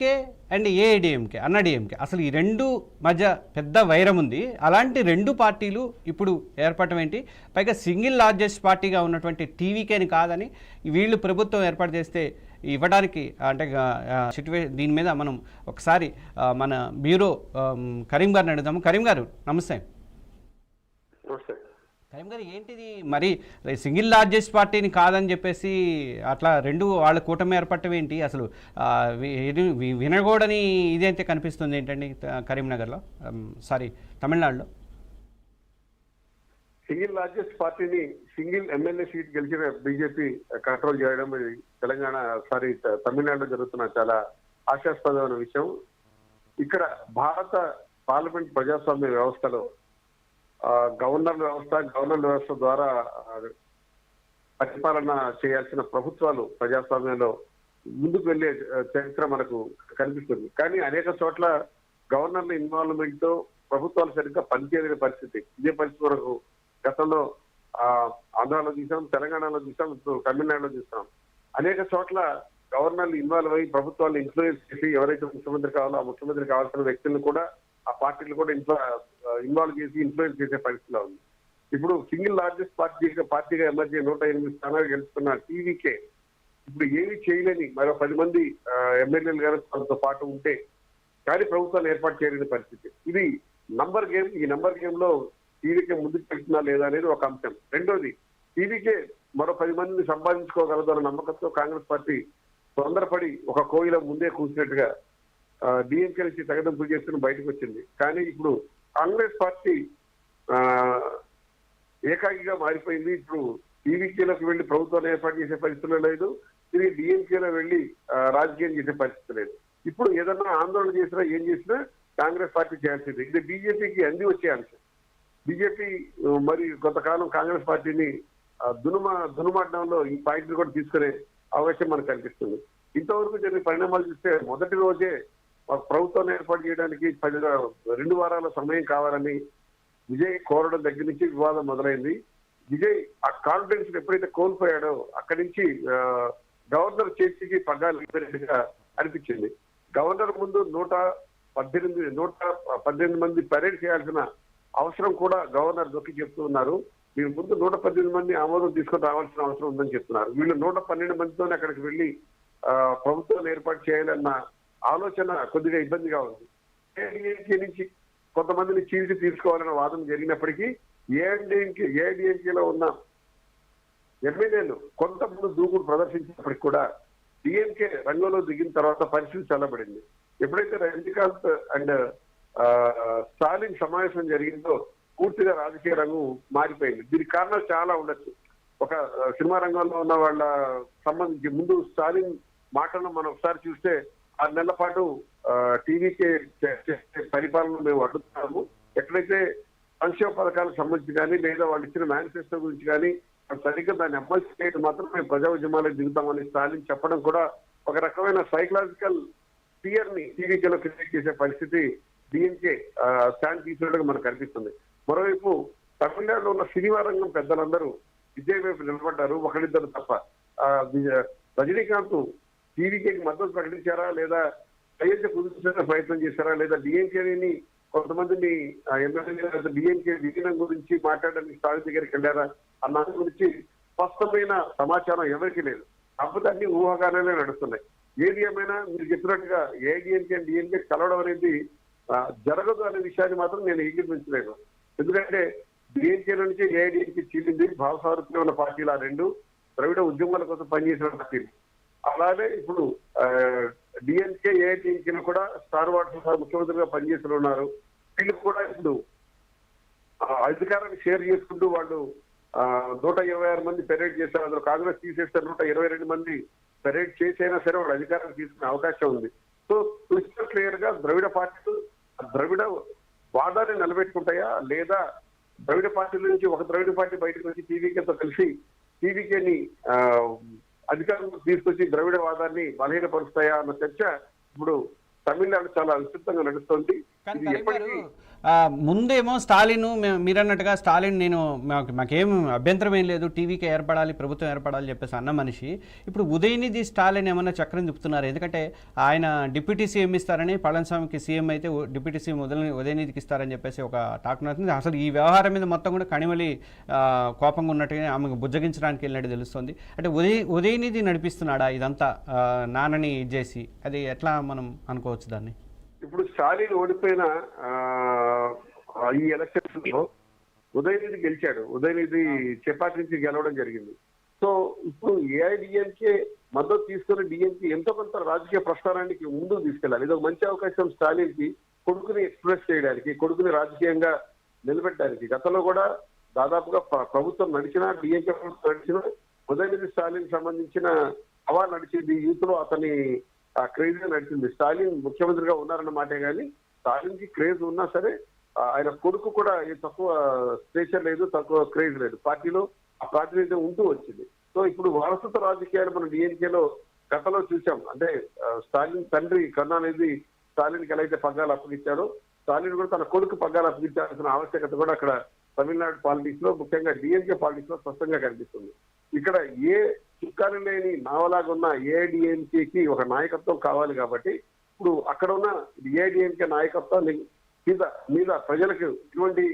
K and AIADMK AIADMK అసలు ఈ రెండు మధ్య పెద్ద వైరం ఉంది. అలాంటి రెండు పార్టీలు ఇప్పుడు ఏర్పడటం ఏంటి? పైగా సింగిల్ లార్జెస్ట్ పార్టీగా ఉన్నటువంటి టీవీకేని కాదని వీళ్ళు ప్రభుత్వం ఏర్పాటు చేస్తే ఇవ్వడానికి అంటే దీని మీద మనం ఒకసారి మన బ్యూరో కరీం గారిని అడుగుదాము. కరీం గారు నమస్తే. కరీం గారు ఏంటిది మరి సింగిల్ లార్జెస్ట్ పార్టీని కాదని చెప్పేసి అట్లా రెండు వాళ్ళ కూటమి ఏర్పడటం ఏంటి? అసలు వినకూడని ఇదైతే కనిపిస్తుంది ఏంటండి కరీంనగర్లో, సారీ తమిళనాడులో? సింగిల్ లార్జెస్ట్ పార్టీని సింగిల్ ఎమ్మెల్యే సీట్ గెలిచిన బీజేపీ కంట్రోల్ చేయడం తెలంగాణ తమిళనాడులో జరుగుతున్న చాలా ఆశాస్పదమైన విషయం. ఇక్కడ భారత పార్లమెంట్ ప్రజాస్వామ్య వ్యవస్థలో గవర్నర్ వ్యవస్థ ద్వారా పరిపాలన చేయాల్సిన ప్రభుత్వాలు ప్రజాస్వామ్యంలో ముందుకు వెళ్లే చరిత్ర మనకు కనిపిస్తుంది. కానీ అనేక చోట్ల గవర్నర్ల ఇన్వాల్వ్మెంట్ తో ప్రభుత్వాలు సరిగ్గా పనిచేయలేని పరిస్థితి. ఇదే పరిస్థితి మనకు గతంలో ఆంధ్రాలో చూసాం, తెలంగాణలో చూసాం, ఇప్పుడు తమిళనాడులో చూసాం. అనేక చోట్ల గవర్నర్లు ఇన్వాల్వ్ అయ్యి ప్రభుత్వాలను ఇన్ఫ్లుయెన్స్ చేసి ఎవరైతే ముఖ్యమంత్రి కావాలో ఆ ముఖ్యమంత్రి కావాల్సిన వ్యక్తులను కూడా ఆ పార్టీలు కూడా ఇన్వాల్వ్ చేసి ఇన్ఫ్లుయెన్స్ చేసే పరిస్థితిలో ఉంది. ఇప్పుడు సింగిల్ లార్జెస్ట్ పార్టీగా ఎమర్జీ 108 స్థానాలు గెలుచుకున్న టీవీకే ఇప్పుడు ఏమీ చేయలేని మరో 10 మంది ఎమ్మెల్యేలు గారు తనతో పాటు ఉంటే కానీ ప్రభుత్వాన్ని ఏర్పాటు చేయలేని పరిస్థితి. ఇది నంబర్ గేమ్. ఈ నంబర్ గేమ్ లో టీవీకే ముందుకు వెళ్తుందా లేదా అనేది ఒక అంశం. రెండోది, టీవీకే మరో 10 మందిని సంపాదించుకోగలదన్న నమ్మకంతో కాంగ్రెస్ పార్టీ తొందరపడి ఒక కోయిల ముందే కూర్చున్నట్టుగా డిఎంకే నుంచి తెగదెంపులు చేసుకుని బయటకు వచ్చింది. కానీ ఇప్పుడు కాంగ్రెస్ పార్టీ ఏకాకిగా మారిపోయింది. ఇప్పుడు టీవీకేలోకి వెళ్లి ప్రభుత్వాన్ని ఏర్పాటు చేసే పరిస్థితులు లేదు, తిరిగి డిఎంకేలో వెళ్లి రాజకీయం చేసే పరిస్థితి లేదు. ఇప్పుడు ఏదన్నా ఆందోళన చేసినా ఏం చేసినా కాంగ్రెస్ పార్టీ చేయాల్సింది. ఇది బీజేపీకి అంది వచ్చే అంశం. బీజేపీ మరి కొంతకాలం కాంగ్రెస్ పార్టీని దునుమాడడంలో ఈ పాయింట్ కూడా తీసుకునే అవకాశం మనకు కనిపిస్తుంది. ఇంతవరకు జరిగిన పరిణామాలు చూస్తే మొదటి రోజే ప్రభుత్వాన్ని ఏర్పాటు చేయడానికి 2 వారాల సమయం కావాలని విజయ్ కోరడం దగ్గర నుంచి వివాదం మొదలైంది. విజయ్ ఆ కాన్ఫిడెన్స్ ఎప్పుడైతే కోల్పోయాడో అక్కడి నుంచి గవర్నర్ చేతికి పగ్గాలు ఇవ్వనట్టుగా అనిపించింది. గవర్నర్ ముందు 118 మంది పరేడ్ చేయాల్సిన అవసరం కూడా గవర్నర్ దొక్కి చెప్తూ ఉన్నారు. మీరు ముందు 118 మంది ఆమోదం తీసుకొని రావాల్సిన అవసరం ఉందని చెప్తున్నారు. వీళ్ళు 112 మందితోనే అక్కడికి వెళ్లి ప్రభుత్వాన్ని ఏర్పాటు చేయాలన్న ఆలోచన కొద్దిగా ఇబ్బందిగా ఉంది. ఏఐడిఎంకే నుంచి కొంతమందిని చీల్చి తీసుకోవాలన్న వాదన జరిగినప్పటికీ ఏఐడిఎంకేలో ఉన్న ఎమ్మెల్యేలు కొంతమంది దూకుడు ప్రదర్శించినప్పటికీ కూడా డిఎంకే రంగంలో దిగిన తర్వాత పరిస్థితి చల్లబడింది. ఎప్పుడైతే రజనీకాంత్ అండ్ స్టాలిన్ సమావేశం జరిగిందో పూర్తిగా రాజకీయ రంగం మారిపోయింది. దీనికి కారణాలు చాలా ఉండొచ్చు. ఒక సినిమా రంగంలో ఉన్న వాళ్ళ సంబంధించి ముందు స్టాలిన్ మాటలను మనం ఒకసారి చూస్తే 6 నెలల పాటు టీవీకే పరిపాలన మేము అడ్డుతున్నాము, ఎక్కడైతే సంక్షేమ పథకాలకు సంబంధించి కానీ లేదా వాళ్ళు ఇచ్చిన మేనిఫెస్టో గురించి కానీ సరిగ్గా దాన్ని అమలు చేయడం మాత్రం మేము ప్రజా ఉద్యమాలకు దిగుతామని స్టాలిన్ చెప్పడం కూడా ఒక రకమైన సైకలాజికల్ ఫియర్ ని టీవీకేలో క్రియేట్ చేసే పరిస్థితి డిఎంకే స్టాండ్ తీసుకున్నట్టుగా మనకు కనిపిస్తుంది. మరోవైపు తమిళనాడులో ఉన్న సినిమా రంగం పెద్దలందరూ విజయ్ వైపు నిలబడ్డారు, ఒకరిద్దరు తప్ప. రజనీకాంత్ టీవీకేకి మద్దతు ప్రకటించారా లేదా అయోధ్య కుదిర్చే ప్రయత్నం చేశారా లేదా డిఎంకేని కొంతమందిని ఎమ్మెల్యే డిఎంకే విలీనం గురించి మాట్లాడడానికి స్టాలిన్ దగ్గరికి వెళ్ళారా అన్న గురించి స్పష్టమైన సమాచారం ఎవరికీ లేదు. కాకపోతే అన్ని ఊహాగానాలే నడుస్తున్నాయి. ఏది ఏమైనా మీరు చెప్పినట్టుగా ఏఐడిఎంకే డిఎంకే కలవడం అనేది జరగదు అనే విషయాన్ని మాత్రం నేను ఏకీభవించలేను. ఎందుకంటే డిఎంకే నుంచి ఏఐడిఎంకే చీలింది భావసారూప్యం ఉన్న పార్టీలు ఆ రెండు ద్రవిడ ఉద్యమాల కోసం పనిచేసిన పార్టీలు. అలాగే ఇప్పుడు డిఎంకే ఏఐడిఎంకేలు కూడా స్టార్ వాట్స్ ముఖ్యమంత్రిగా పనిచేస్తూ ఉన్నారు. వీళ్ళు కూడా ఇప్పుడు అధికారాన్ని షేర్ చేసుకుంటూ వాళ్ళు 126 మంది పెరేడ్ చేశారు. అందులో కాంగ్రెస్ తీసేస్తే 122 మంది పెరేడ్ చేసైనా సరే వాళ్ళు అధికారాన్ని తీసుకునే అవకాశం ఉంది. సో క్రిస్టల్ క్లియర్ గా ద్రవిడ పార్టీలు ద్రవిడ వాదాన్ని నిలబెట్టుకుంటాయా లేదా ద్రవిడ పార్టీల నుంచి ఒక ద్రవిడ పార్టీ బయటకు వచ్చి టీవీకేతో కలిసి టీవీకేని అధికారంలో తీసుకొచ్చి ద్రవిడ వాదాన్ని బలహీనపరుస్తాయా అన్న చర్చ ఇప్పుడు తమిళనాడు చాలా విస్తృతంగా నడుస్తోంది. ముందేమో స్టాలిన్ మీరన్నట్టుగా స్టాలిన్ మాకేం అభ్యంతరం ఏం లేదు, టీవీకి ఏర్పడాలి, ప్రభుత్వం ఏర్పడాలి చెప్పేసి అన్న మనిషి ఇప్పుడు ఉదయనిధి స్టాలిన్ ఏమన్నా చక్రం తిప్పుతున్నారు. ఎందుకంటే ఆయన డిప్యూటీ సీఎం ఇస్తారని, పళనిస్వామికి సీఎం అయితే డిప్యూటీ సీఎం ఉదయనిధికి ఇస్తారని చెప్పేసి ఒక టాక్ నడుతుంది. అసలు ఈ వ్యవహారం మీద మొత్తం కూడా కనిమలి కోపంగా ఉన్నట్టుగా ఆమెకు బుజ్జగించడానికి వెళ్ళినట్టు తెలుస్తుంది. అంటే ఉదయనిధి నడిపిస్తున్నాడా ఇదంతా నాన్నని చేసి, అది ఎట్లా మనం అనుకోవచ్చు దాన్ని? ఇప్పుడు స్టాలిన్ ఓడిపోయిన ఈ ఎలక్షన్స్ లో ఉదయనిధి గెలిచాడు. ఉదయనిధి చెపాటి నుంచి గెలవడం జరిగింది. సో ఇప్పుడు ఏఐడిఎంకే మద్దతు తీసుకుని డిఎంకే ఎంతో కొంత రాజకీయ ప్రస్థానానికి ముందుకు తీసుకెళ్ళాలి. ఇది ఒక మంచి అవకాశం స్టాలిన్ కి, కొడుకుని ఎక్స్ప్రెస్ చేయడానికి, కొడుకుని రాజకీయంగా నిలబెట్టడానికి. గతంలో కూడా దాదాపుగా ప్రభుత్వం నడిచినా, డిఎంకే ప్రభుత్వం నడిచినా ఉదయనిధి స్టాలిన్ సంబంధించిన హవా నడిచింది. యూత్ లో అతని క్రేజ్ గా నడిచింది. స్టాలిన్ ముఖ్యమంత్రిగా ఉన్నారన్న మాటే కానీ స్టాలిన్ కి క్రేజ్ ఉన్నా సరే ఆయన కొడుకు కూడా తక్కువ స్టేచర్ లేదు, తక్కువ క్రేజ్ లేదు. పార్టీలో ఆ ప్రాతినిధ్యం ఉంటూ వచ్చింది. సో ఇప్పుడు వారసత్వ రాజకీయాలు మనం డిఎన్కేలో గతంలో చూసాం. అంటే స్టాలిన్ తండ్రి కరుణానిధి స్టాలిన్ కి ఎలా అయితే పగ్గాలు అప్పగించాడో, స్టాలిన్ కూడా తన కొడుకు పగ్గాలు అప్పగించాల్సిన ఆవశ్యకత కూడా అక్కడ తమిళనాడు పాలిటిక్స్ లో, ముఖ్యంగా డిఎన్కే పాలిటిక్స్ లో స్పష్టంగా కనిపిస్తుంది. ఇక్కడ ఏ చుక్కాలు లేని నావలాగా ఉన్న ఏఐడిఎంకేకి ఒక నాయకత్వం కావాలి. కాబట్టి ఇప్పుడు అక్కడ ఉన్న ఏఐడిఎంకే నాయకత్వం మీద ప్రజలకు ఇటువంటి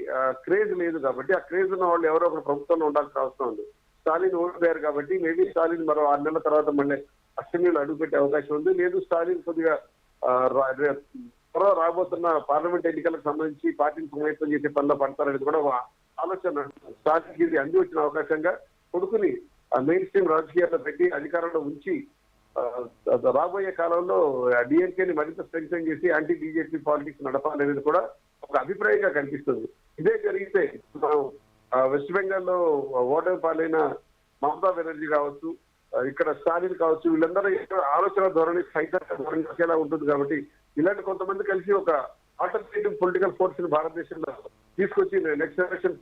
క్రేజ్ లేదు. కాబట్టి ఆ క్రేజ్ ఉన్న వాళ్ళు ఎవరో ఒకరు ప్రభుత్వంలో ఉండాల్సిన అవసరం ఉంది. స్టాలిన్ ఓడిపోయారు కాబట్టి మేబీ స్టాలిన్ మరో 6 నెలల తర్వాత మళ్ళీ అసెంబ్లీలో అడుగుపెట్టే అవకాశం ఉంది. లేదు స్టాలిన్ కొద్దిగా త్వరలో రాబోతున్న పార్లమెంట్ ఎన్నికలకు సంబంధించి పార్టీని సమాయత్తం చేసే పనిలో పడతారనేది కూడా ఆలోచన. స్టాలిన్కి ఇది అంది వచ్చిన అవకాశంగా కొడుకుని మెయిన్ స్ట్రీమ్ రాజకీయాల్లో పెట్టి అధికారంలో ఉంచి రాబోయే కాలంలో డిఎంకేని మరింత స్ట్రెంగ్తన్ చేసి యాంటీ బీజేపీ పాలిటిక్స్ నడపాలనేది కూడా ఒక అభిప్రాయంగా కనిపిస్తుంది. ఇదే జరిగితే మనం వెస్ట్ బెంగాల్లో ఓటమి పాలైన మమతా బెనర్జీ కావచ్చు, ఇక్కడ స్టాలిన్ కావచ్చు, వీళ్ళందరూ ఆలోచన ధోరణి సైతంగా ధోరణి వచ్చేలా ఉంటుంది. కాబట్టి ఇలాంటి కొంతమంది కలిసి ఒక ఆల్టర్నేటివ్ పొలిటికల్ ఫోర్స్ ని భారతదేశంలో తీసుకొచ్చి నెక్స్ట్ ఎలక్షన్